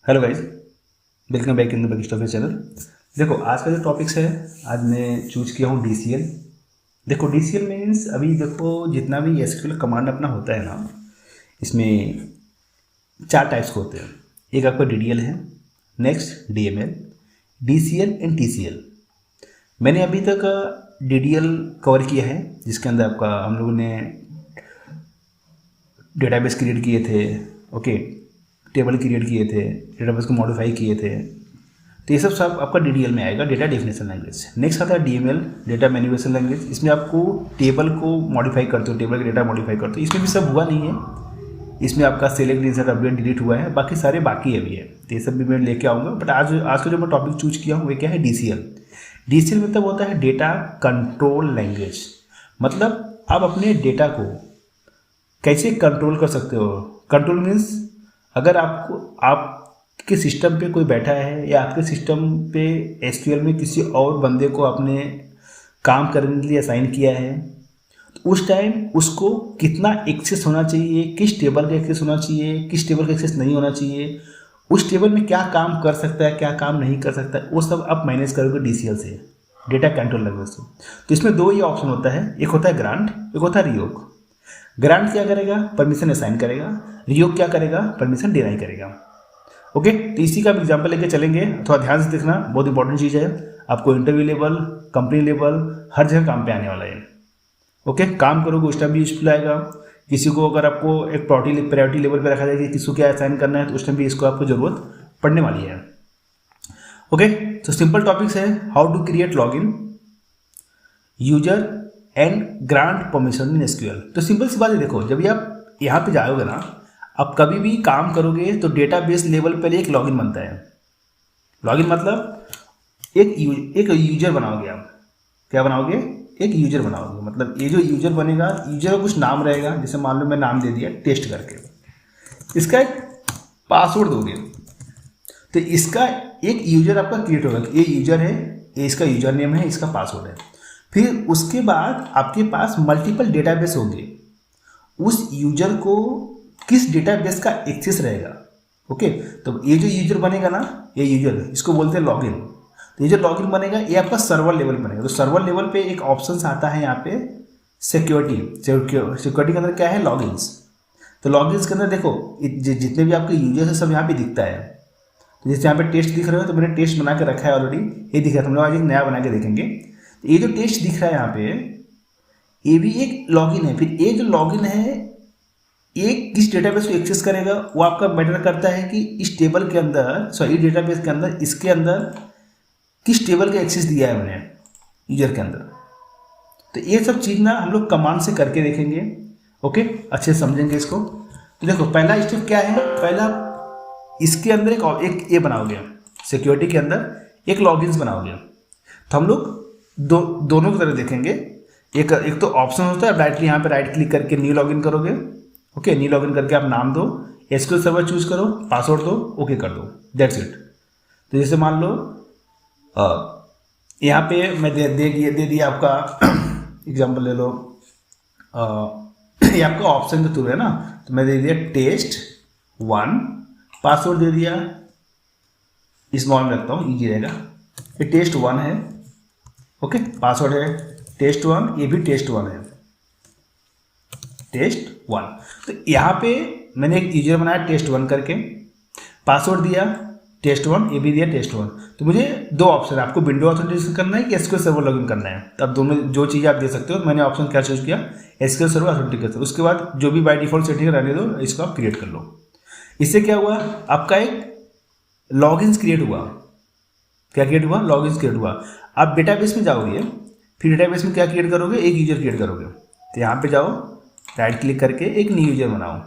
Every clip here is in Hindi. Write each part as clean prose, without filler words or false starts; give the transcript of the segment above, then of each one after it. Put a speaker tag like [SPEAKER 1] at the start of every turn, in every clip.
[SPEAKER 1] Hello guys, welcome back in the back office channel. देखो आज का जो टॉपिक्स है, आज मैं चूज किया हूँ डीसीएल। देखो डीसीएल मीन्स अभी देखो जितना भी एसक्यूएल कमांड अपना होता है ना, इसमें चार टाइप्स के होते हैं। एक आपका डीडीएल है, next DML, DCL and TCL. मैंने अभी तक डीडीएल कवर किया है, जिसके अंदर आपका हम लोगों ने डेटाबेस क्रिएट किए थे, ओके, टेबल क्रिएट किए थे, डेटाबेस को मॉडिफाई किए थे। तो ये सब आपका डीडीएल में आएगा, डेटा डेफिनेशन लैंग्वेज। नेक्स्ट आता है डीएमएल, डेटा मैनिपुलेशन लैंग्वेज। इसमें आपको टेबल को मॉडिफाई करते हो, टेबल का डेटा मॉडिफाई करते हो। इसमें भी सब हुआ नहीं है, इसमें आपका सेलेक्ट इंसर्ट अपडेट डिलीट हुआ है, बाकी सारे बाकी है भी है। तो ये सब भी मैं लेके आऊँगा। बट आज का जो मैं टॉपिक चूज किया हूँ वो क्या है, डीसीएल। डीसीएल मतलब होता है डेटा कंट्रोल लैंग्वेज। मतलब आप अपने डेटा को कैसे कंट्रोल कर सकते हो। कंट्रोल मीन्स अगर आपके सिस्टम पे कोई बैठा है या आपके सिस्टम पे एसक्यूएल में किसी और बंदे को आपने काम करने के लिए असाइन किया है, तो उस टाइम उसको कितना एक्सेस होना चाहिए, किस टेबल का एक्सेस होना चाहिए, किस टेबल का एक्सेस नहीं होना चाहिए, उस टेबल में क्या काम कर सकता है, क्या काम नहीं कर सकता है, वो सब आप मैनेज करोगे डीसीएल से, डेटा कंट्रोल लैंग्वेज से। तो इसमें दो ही ऑप्शन होता है, एक होता है ग्रांट, एक होता है रियोग। ग्रांट क्या करेगा, परमिशन असाइन करेगा। रियोग क्या करेगा, परमिशन डिनाई करेगा। ओके, तो इसी का एग्जांपल लेके चलेंगे। थोड़ा ध्यान से देखना, बहुत इंपॉर्टेंट चीज़ है। आपको इंटरव्यू लेवल, कंपनी लेवल, हर जगह काम पे आने वाला है। ओके, काम करोगे उस टाइम भी यूजफुल आएगा। किसी को अगर आपको एक प्रायोरिटी लेवल पर रखा जाए कि किसी को क्या असाइन करना है, तो उस टाइम भी इसको आपको जरूरत पड़ने वाली है। ओके, तो सिंपल टॉपिक्स है, how to create log in, user and grant permission in SQL. तो सिंपल सी बात है, देखो जब भी आप यहाँ पे जाओगे ना, आप कभी भी काम करोगे तो डेटाबेस लेवल पर एक लॉगिन बनता है। लॉगिन मतलब एक यूजर बनाओगे आप। क्या बनाओगे, एक यूजर बनाओगे। मतलब ये जो यूजर बनेगा, यूजर का कुछ नाम रहेगा, जैसे मान लो मैं नाम दे दिया टेस्ट करके, इसका एक पासवर्ड दोगे, तो इसका एक यूजर आपका क्रिएट होगा। ये यूजर है, ये इसका यूजर नेम है, इसका पासवर्ड है। फिर उसके बाद आपके पास मल्टीपल डेटाबेस होंगे, उस यूजर को किस डेटाबेस का एक्सेस रहेगा। ओके, तो ये जो यूजर बनेगा ना, ये यूजर, इसको बोलते हैं लॉगिन। तो ये जो लॉगिन बनेगा ये आपका सर्वर लेवल बनेगा। तो सर्वर लेवल पे एक ऑप्शन आता है यहाँ पे सिक्योरिटी के अंदर क्या है, लॉगिन्स। तो लॉगिन्स के अंदर देखो जितने भी आपके यूजर्स है सब यहाँ पे दिखता है। तो जैसे यहाँ पे टेस्ट दिख रहे हो, तो मैंने टेस्ट बना के रखा है ऑलरेडी, ये दिख रहा है। हम लोग आज एक नया बना के देखेंगे। तो ये जो टेस्ट दिख रहा है यहाँ पे, ये भी एक लॉगिन है। फिर ये जो लॉगिन है, ये किस डेटाबेस को एक्सेस करेगा, वो आपका मैटर करता है कि इस टेबल के अंदर, सॉरी डेटाबेस के अंदर, इसके अंदर किस टेबल का एक्सेस दिया है मैंने यूजर के अंदर। तो ये सब चीज़ ना हम लोग कमांड से करके देखेंगे। ओके, अच्छे से समझेंगे इसको। तो देखो पहला स्टेप क्या है, पहला इसके अंदर एक ये बनाओगे, सिक्योरिटी के अंदर एक लॉगिन्स बनाओगे। तो हम लोग दोनों की तरह देखेंगे। एक तो ऑप्शन होता है, डायरेक्टली यहाँ पे राइट क्लिक करके न्यू लॉगिन करोगे। ओके, न्यू लॉगिन करके आप नाम दो, एसक्यूएल सर्वर चूज करो, पासवर्ड दो, ओके कर दो, दैट्स इट। तो जैसे मान लो यहाँ पे मैं दे दिया आपका एग्जांपल ले लो, ये आपका ऑप्शन के थ्रू है ना, तो मैं दे दिया टेस्ट 1, पासवर्ड दे दिया, स्मॉल में रखता हूँ, ईजी रहेगा। ये टेस्ट 1 है, ओके, पासवर्ड है टेस्ट 1, ये भी टेस्ट 1 है, टेस्ट 1। तो यहाँ पे मैंने एक यूजर बनाया टेस्ट 1 करके, पासवर्ड दिया टेस्ट 1, ये भी दिया टेस्ट 1। तो मुझे दो ऑप्शन है, आपको विंडो ऑथेंटिकेशन करना है कि एसक्यूएल सर्वर लॉगिन करना है। तो अब दोनों जो चीज़ आप दे सकते हो। मैंने ऑप्शन क्या चूज किया, एसक्यूएल सर्वर ऑथेंटिकेशन। उसके बाद जो भी बाय डिफॉल्ट सेटिंग रहने दो, इसको आप क्रिएट कर लो। इससे क्या हुआ, आपका एक लॉगिन्स क्रिएट हुआ। क्या क्रिएट हुआ, लॉगिन्स क्रिएट हुआ। आप डेटाबेस में जाओगे, फिर डेटाबेस में क्या क्रिएट करोगे, एक यूजर क्रिएट करोगे। तो यहाँ पे जाओ, राइट क्लिक करके एक न्यू यूजर बनाओ।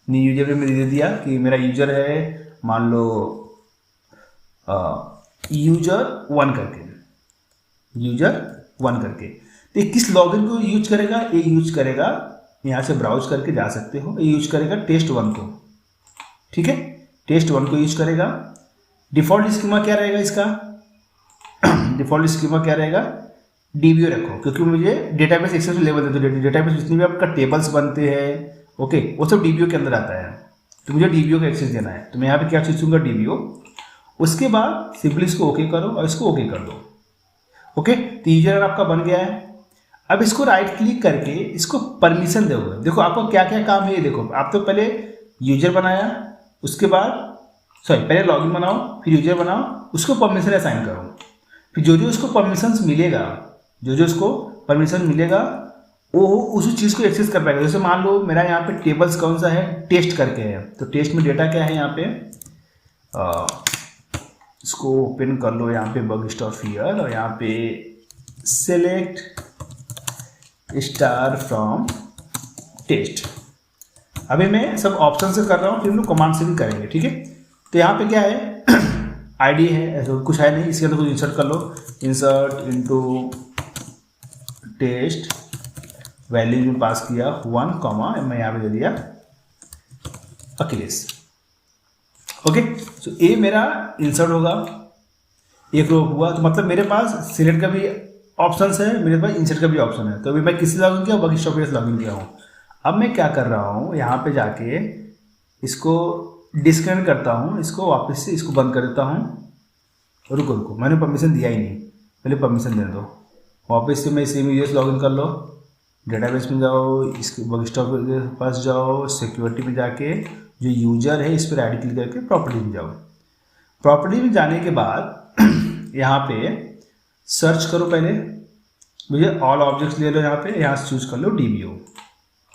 [SPEAKER 1] न्यू यूजर में दे दिया कि मेरा यूजर है, मान लो यूजर 1 करके, यूजर 1 करके। तो किस लॉगिन को यूज करेगा, ये यूज करेगा, यहाँ से ब्राउज करके जा सकते हो, ये यूज करेगा टेस्ट 1 को। ठीक है, टेस्ट 1 को यूज करेगा। डिफॉल्ट स्कीमा क्या रहेगा इसका, डिफॉल्ट स्कीमा क्या रहेगा, डीबीओ रखो, क्योंकि मुझे डेटाबेस एक्सेस लेवल दे दो। डेटाबेस जितनी भी आपका टेबल्स बनते हैं, ओके, वो सब डीबीओ के अंदर आता है। तो मुझे DBO का एक्सेस देना है, तो मैं यहाँ पे क्या चीज दूंगा, DBO। उसके बाद सिंपली इसको ओके करो और इसको ओके कर दो। ओके, तो यूजर आपका बन गया है। अब इसको राइट क्लिक करके इसको परमिशन दोगे। देखो आपको क्या क्या काम है ये देखो। आप तो पहले यूजर बनाया, उसके बाद पहले लॉगिन बनाओ, फिर यूजर बनाओ, उसको परमिशन असाइन करो। फिर जो जो उसको परमिशन मिलेगा, वो उस चीज़ को एक्सेस कर पाएगा। जैसे मान लो मेरा यहाँ पे टेबल्स कौन सा है, टेस्ट करके है, तो टेस्ट में डेटा क्या है यहाँ पे, इसको ओपन कर लो यहाँ पे बग स्टॉप हियर, और यहाँ पे सेलेक्ट स्टार फ्रॉम टेस्ट। अभी मैं सब ऑप्शन से कर रहा हूँ, फिर हम लोग कमांड से भी करेंगे, ठीक है। तो यहाँ पे क्या है, आईडी है, ऐसा कुछ है नहीं, इसके अंदर कुछ इंसर्ट कर लो, इंसर्ट इनटू टेस्ट, वैल्यू में पास किया 1, मैं यहाँ पे दे दिया अखिलेश। ओके, सो ये मेरा इंसर्ट होगा, एक रो हुआ, तो मतलब मेरे पास सिलेक्ट का भी ऑप्शन है, मेरे पास इंसर्ट का भी ऑप्शन है। तो अभी मैं किससे लॉगिन किया, बग स्टॉप से लॉगिन किया हूँ। अब मैं क्या कर रहा हूँ, यहाँ पे जाके इसको डिस्कनेक्ट करता हूँ, इसको वापस से इसको बंद कर देता हूँ। रुको, मैंने परमिशन दिया ही नहीं, पहले परमिशन दे दो। वापस से मैं सेम यूजर लॉगिन कर लो, डेटाबेस में जाओ, इसके बग स्टॉप के पास जाओ, सिक्योरिटी में जाके जो यूजर है इस पर राइट क्लिक करके प्रॉपर्टी में जाओ। प्रॉपर्टी में जाने के बाद यहाँ पे सर्च करो, पहले मुझे ऑल ऑब्जेक्ट्स ले लो, यहाँ से चूज कर लो DBO,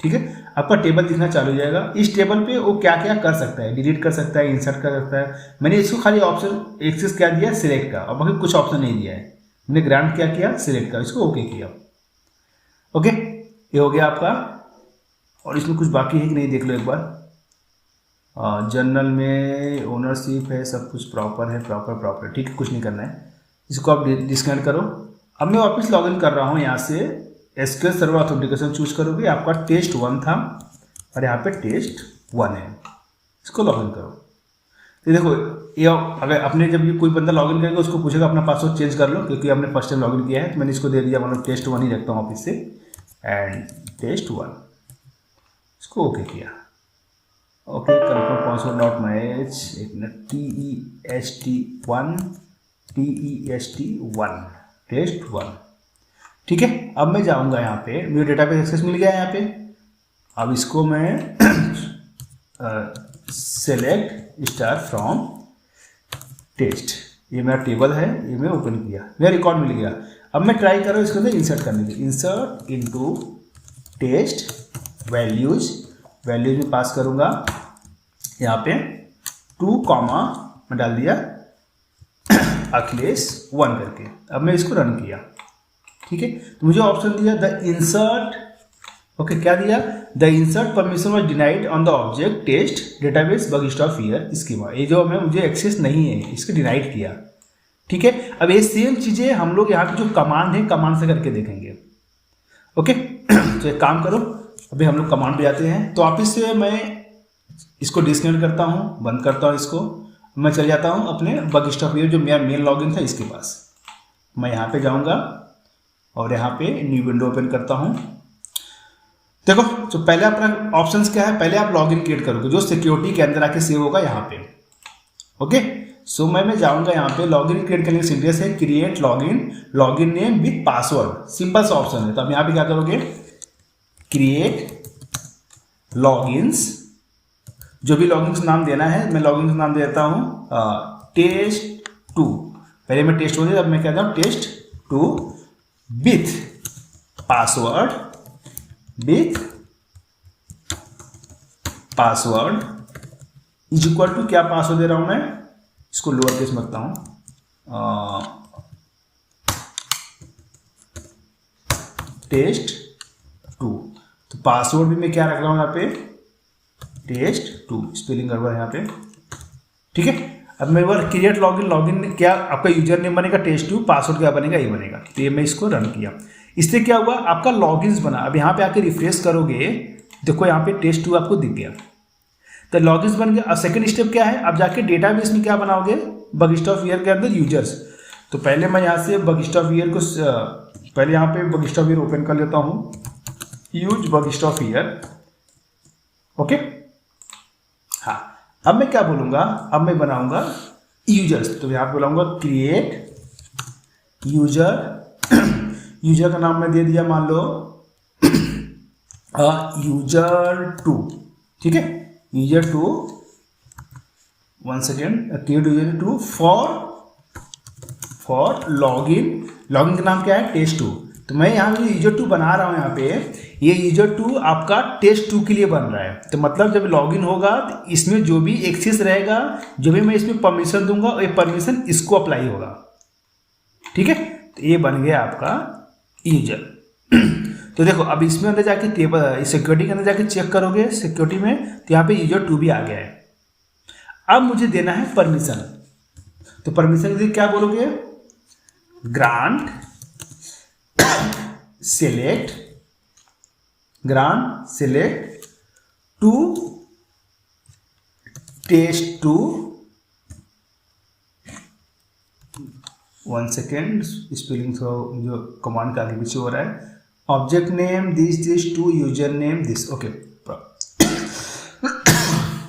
[SPEAKER 1] ठीक है। आपका टेबल दिखना चालू हो जाएगा। इस टेबल पे वो क्या क्या कर सकता है, डिलीट कर सकता है, इंसर्ट कर सकता है। मैंने इसको खाली ऑप्शन एक्सेस क्या दिया, सिलेक्ट का, और बाकी कुछ ऑप्शन नहीं दिया है। मैंने ग्रांट क्या किया, सिलेक्ट का, इसको ओके किया। ओके, ये हो गया आपका। और इसमें कुछ बाकी है कि नहीं देख लो एक बार। जनरल में ओनरशिप है, सब कुछ प्रॉपर है, प्रॉपर, ठीक है, कुछ नहीं करना है। इसको आप डिस्कनेक्ट करो। अब मैं वापस लॉगिन कर रहा हूँ, यहाँ से SQL सर्वर ऑथेंटिकेशन चूज करोगे, आपका टेस्ट 1 था और यहाँ पे टेस्ट 1 है, इसको लॉगिन करो। तो देखो ये अगर अपने जब ये कोई बंदा लॉगिन करेगा उसको पूछेगा अपना पासवर्ड चेंज कर लो, क्योंकि हमने फर्स्ट टाइम लॉगिन किया है। तो मैंने इसको दे दिया, मतलब टेस्ट 1 ही रखता हूँ ऑफिस से, एंड टेस्ट 1, इसको ओके किया। Okay, confirm password not match, एक मिनट, TEST1 टेस्ट 1, ठीक है। अब मैं जाऊंगा यहाँ पे, मुझे डेटाबेस एक्सेस मिल गया है यहाँ पे। अब इसको मैं सेलेक्ट स्टार फ्रॉम टेस्ट, ये मेरा टेबल है, ये मैं ओपन किया, मेरा रिकॉर्ड मिल गया। अब मैं ट्राई कर रहा हूँ इसके अंदर इंसर्ट करने की, इंसर्ट इनटू टेस्ट वैल्यूज में पास करूँगा यहाँ पे 2, मैं डाल दिया अखिलेश 1 करके। अब मैं इसको रन किया, ठीक है। तो मुझे ऑप्शन दिया द इंसर्ट, ओके, क्या दिया, the insert permission was denied on the object test database bug stop here schema. ये जो मैं मुझे एक्सेस नहीं है, इसको डिनाइड किया, ठीक है। अब ये सेम चीजें हम लोग यहाँ पे जो कमांड है, कमांड से करके देखेंगे। ओके, तो एक काम करो, अभी हम लोग कमांड पे जाते हैं। तो वापिस से मैं इसको डिस्कनेक्ट करता हूँ, बंद करता हूँ इसको, मैं चल जाता हूँ अपने बग स्टॉप हियर जो मेरा मेन लॉगिन था इसके पास। मैं यहाँ पे जाऊँगा और यहाँ पे न्यू विंडो ओपन करता हूँ। देखो, तो पहले अपना ऑप्शंस क्या है, पहले आप लॉगिन क्रिएट करोगे जो सिक्योरिटी के अंदर आके सेव होगा यहाँ पे। ओके, सो मैं जाऊँगा यहाँ पे, लॉगिन क्रिएट करने का सिंटेक्स है create login name with password, simple सा ऑप्शन है। तो आप यहाँ पे क्या करोगे, क्रिएट लॉगिन्स, जो भी लॉगिन्स नाम देना है, मैं लॉगिन्स नाम देता हूँ टेस्ट 2। पहले मैं टेस्ट 1 दिया, अब मैं कहता हूँ test 2 with password is equal to, क्या पासवर्ड दे रहा हूँ मैं, इसको लोअर केस में रखता हूँ, टेस्ट 2। तो पासवर्ड भी मैं क्या रख रहा हूँ यहाँ पे, टेस्ट 2, स्पेलिंग गड़बड़ है यहाँ पे, ठीक है। अब मैं बार क्रिएट लॉगिन क्या आपका यूजर नेम बनेगा टेस्ट 2, पासवर्ड क्या बनेगा, ये बनेगा। तो ये मैं इसको रन किया, इससे क्या हुआ, आपका लॉगिन्स बना। अब यहाँ पे आके रिफ्रेश करोगे, देखो यहाँ पे टेस्ट 2 आपको दिख गया, तो लॉगिन्स बन गया। अब सेकंड स्टेप क्या है, अब जाके डेटाबेस में क्या बनाओगे, बग स्टॉप हियर के अंदर यूजर्स। तो पहले मैं यहाँ से बग स्टॉप हियर को पहले यहाँ पे बग स्टॉप हियर ओपन कर लेता हूँ, use bug stop here. Okay, हाँ, अब मैं क्या बोलूँगा, अब मैं बनाऊँगा यूजर्स। तो यहाँ पे बोलाऊँगा क्रिएट यूजर। यूजर का नाम मैं दे दिया मान लो user2, ठीक है, user2, one second, create user2 for login. Login का नाम क्या है, टेस्ट2। तो मैं यहाँ पे user2 बना रहा हूँ, यहाँ पे ये user2 आपका टेस्ट2 के लिए बन रहा है। तो मतलब जब लॉगिन होगा तो इसमें जो भी एक्सेस रहेगा, जो भी मैं इसमें परमिशन दूंगा, ये परमिशन इसको अप्लाई होगा, ठीक है। तो ये बन गया आपका यूजर। तो देखो अब इसमें अंदर जाके टेबल सिक्योरिटी के अंदर जाके चेक करोगे सिक्योरिटी में, तो यहाँ पे user2 भी आ गया है। अब मुझे देना है परमिशन। तो परमिशन के लिए क्या बोलोगे, grant select to test two, one second, spelling जो कमांड का आगे पीछे हो रहा है, object name this to, user name this, okay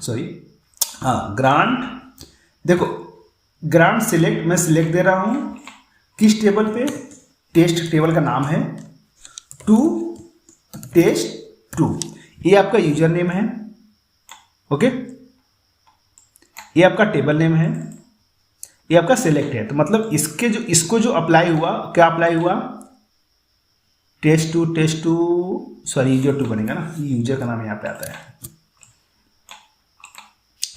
[SPEAKER 1] sorry. हाँ, ग्रांट, देखो ग्रांट सिलेक्ट, मैं सिलेक्ट दे रहा हूँ किस टेबल पे, टेस्ट टेबल का नाम है, टू टेस्ट2, ये आपका यूजर नेम है, ओके, ये आपका टेबल नेम है, ये आपका सिलेक्ट है। तो मतलब इसको जो अप्लाई हुआ, क्या अप्लाई हुआ, टेस्ट2 सॉरी यूजर2 बनेगा ना, यूजर का नाम यहाँ पे आता है,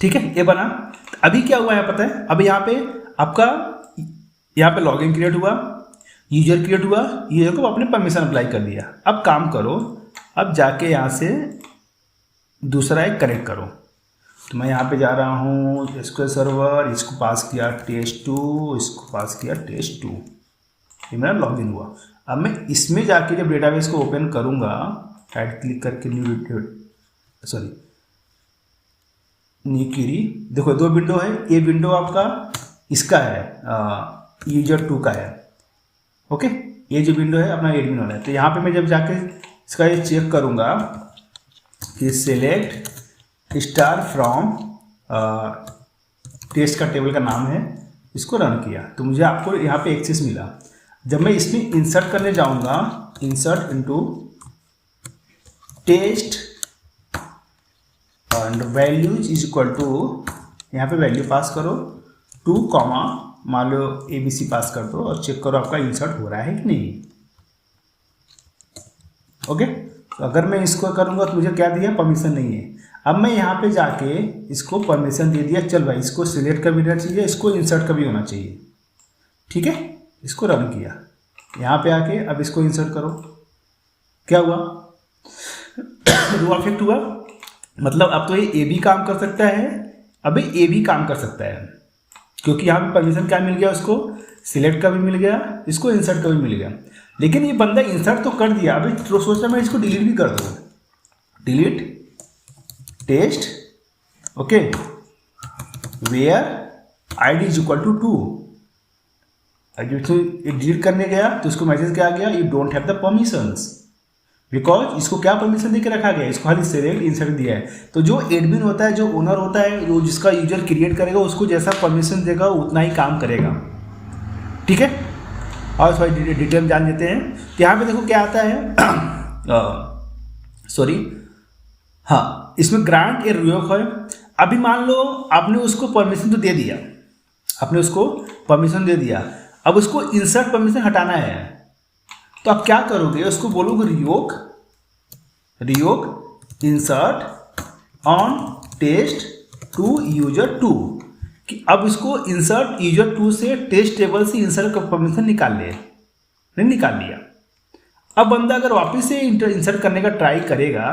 [SPEAKER 1] ठीक है, ये बना। तो अभी क्या हुआ है पता है, अब यहाँ पे आपका यहाँ पे लॉगिन क्रिएट हुआ, यूजर क्रिएट हुआ, यूजर को अपने परमिशन अप्लाई कर दिया। अब काम करो, अब जाके यहाँ से दूसरा एक कनेक्ट करो। तो मैं यहाँ पे जा रहा हूँ SQL सर्वर, इसको पास किया टेस्ट2, इसको पास किया टेस्ट2, ये मेरा लॉगिन हुआ। अब मैं इसमें जाके जब डेटाबेस को ओपन करूँगा, राइट क्लिक करके न्यू क्वेरी, देखो दो विंडो है, ये विंडो आपका इसका है, user2 का है, ओके, ये जो विंडो है अपना एडमिन वाला है। तो यहाँ पे मैं जब जाके इसका ये चेक करूँगा कि सिलेक्ट स्टार फ्रॉम टेस्ट का टेबल का नाम है, इसको रन किया, तो मुझे आपको यहाँ पे एक्सेस मिला। जब मैं इसमें इंसर्ट करने जाऊँगा, insert into test and values is equal to, यहाँ पे वैल्यू पास करो 2, मान लो ABC पास कर दो और चेक करो आपका इंसर्ट हो रहा है कि नहीं, ओके। तो अगर मैं इसको करूँगा तो मुझे क्या दिया, परमिशन नहीं है। अब मैं यहाँ पे जाके इसको परमिशन दे दिया, चल भाई इसको सिलेक्ट का भी होना चाहिए, इसको इंसर्ट का भी होना चाहिए, ठीक है। इसको रन किया, यहाँ पे आके अब इसको इंसर्ट करो, क्या हुआ, रो इफेक्ट हुआ, मतलब अब तो ये भी काम कर सकता है, अब ये भी काम कर सकता है, क्योंकि यहाँ पे परमिशन क्या मिल गया उसको, सिलेक्ट का भी मिल गया, इसको इंसर्ट का भी मिल गया। लेकिन ये बंदा इंसर्ट तो कर दिया, अभी तो सोच रहा मैं इसको डिलीट भी कर दूँ, delete test, okay, where ID is equal to 2। Delete करने गया तो इसको मैसेज क्या आ गया, you don't have the permissions, because इसको क्या परमिशन दे के रखा गया, इसको खाली सिलेक्ट इंसर्ट दिया है। तो जो एडमिन होता है, जो ओनर होता है, जो जिसका यूजर क्रिएट करेगा, उसको जैसा परमिशन देगा उतना ही काम करेगा, ठीक है। और थोड़ी डिटेल जान लेते हैं। तो यहाँ पे देखो क्या आता है, सॉरी, हाँ, इसमें ग्रांट या रिवोक है। अभी मान लो आपने उसको परमिशन तो दे दिया, आपने उसको परमिशन दे दिया, अब उसको इंसर्ट परमिशन हटाना है, तो आप क्या करोगे, उसको बोलोगे revoke insert on test to user two, कि अब इसको इंसर्ट यूजर2 से टेस्ट टेबल से इंसर्ट का परमिशन निकाल ले, नहीं निकाल लिया। अब बंदा अगर वापस से इंसर्ट करने का ट्राई करेगा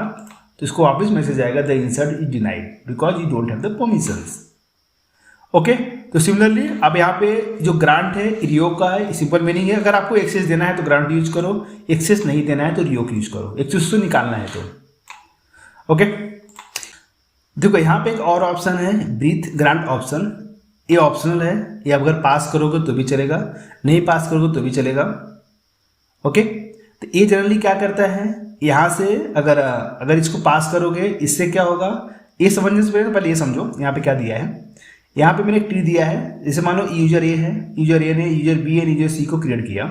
[SPEAKER 1] तो इसको वापस मैसेज आएगा, the insert is denied because you don't have the permissions, okay. तो सिमिलरली अब यहाँ पे जो ग्रांट है रिवोक का है, सिंपल मीनिंग है, अगर आपको एक्सेस देना है तो ग्रांट यूज करो, एक्सेस नहीं देना है तो रिवोक यूज करो, एक्सेस तो निकालना है तो, ओके। देखो यहाँ पे एक और ऑप्शन है, ब्रीथ ग्रांट ऑप्शन, ये ऑप्शनल है, ये अगर पास करोगे तो भी चलेगा, नहीं पास करोगे तो भी चलेगा, ओके। तो ये जनरली क्या करता है, यहाँ से अगर इसको पास करोगे, इससे क्या होगा, ये समझने से पहले ये समझो यहाँ पे क्या दिया है। यहाँ पे मैंने एक ट्री दिया है, जैसे मान लो यूजर ए है, यूजर ए ने यूजर बी एंड यूजर सी को क्रिएट किया,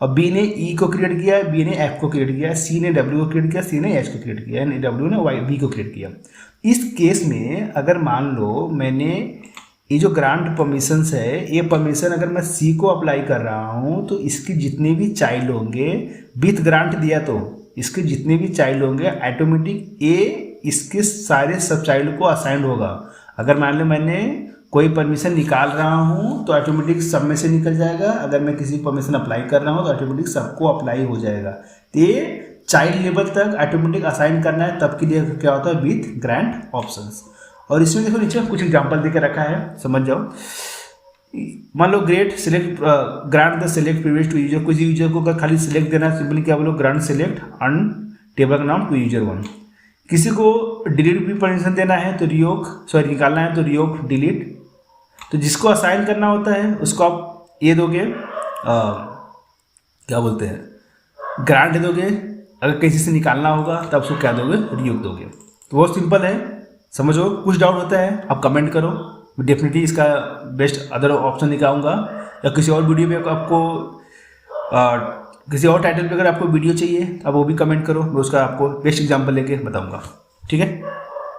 [SPEAKER 1] और बी ने ई को क्रिएट किया, बी ने एफ को क्रिएट किया, सी ने डब्ल्यू को क्रिएट किया, सी ने एच को क्रिएट किया, एंड डब्ल्यू ने वाई बी को क्रिएट किया। इस केस में अगर मान लो मैंने ये जो ग्रांट परमिशंस है, ये परमिशन अगर मैं सी को अप्लाई कर रहा हूँ तो इसके जितने भी चाइल्ड होंगे विथ ग्रांट दिया तो इसके जितने भी चाइल्ड होंगे ऑटोमेटिक ए इसके सारे सब चाइल्ड को असाइंड होगा। अगर मान लो मैंने कोई परमिशन निकाल रहा हूँ तो ऑटोमेटिक सब में से निकल जाएगा, अगर मैं किसी परमिशन अप्लाई कर रहा हूँ तो ऑटोमेटिक सबको अप्लाई हो जाएगा। तो ये चाइल्ड लेवल तक ऑटोमेटिक असाइन करना है, तब के लिए क्या होता है विथ ग्रांट ऑप्शंस। और इसमें देखो नीचे कुछ एग्जांपल देकर रखा है, समझ जाओ। मान लो great select grant the select previous to user, कुछ यूजर को अगर खाली सिलेक्ट देना है, सिंपली क्या बोलो ग्रांट सिलेक्ट अन टेबल का नाम टू यूजर 1। किसी को डिलीट भी परमिशन देना है तो रियोक निकालना है तो रियोक डिलीट। तो जिसको असाइन करना होता है उसको आप ये दोगे क्या बोलते हैं ग्रांट दोगे, अगर किसी से निकालना होगा तब उसको क्या दोगे रियोक दोगे। तो बहुत सिंपल है, समझो। कुछ डाउट होता है आप कमेंट करो, मैं डेफिनेटली इसका बेस्ट अदर ऑप्शन निकालूंगा, या किसी और वीडियो में आपको किसी और टाइटल पे अगर आपको वीडियो चाहिए आप वो भी कमेंट करो, मैं उसका आपको बेस्ट एग्जांपल लेके बताऊंगा। ठीक है।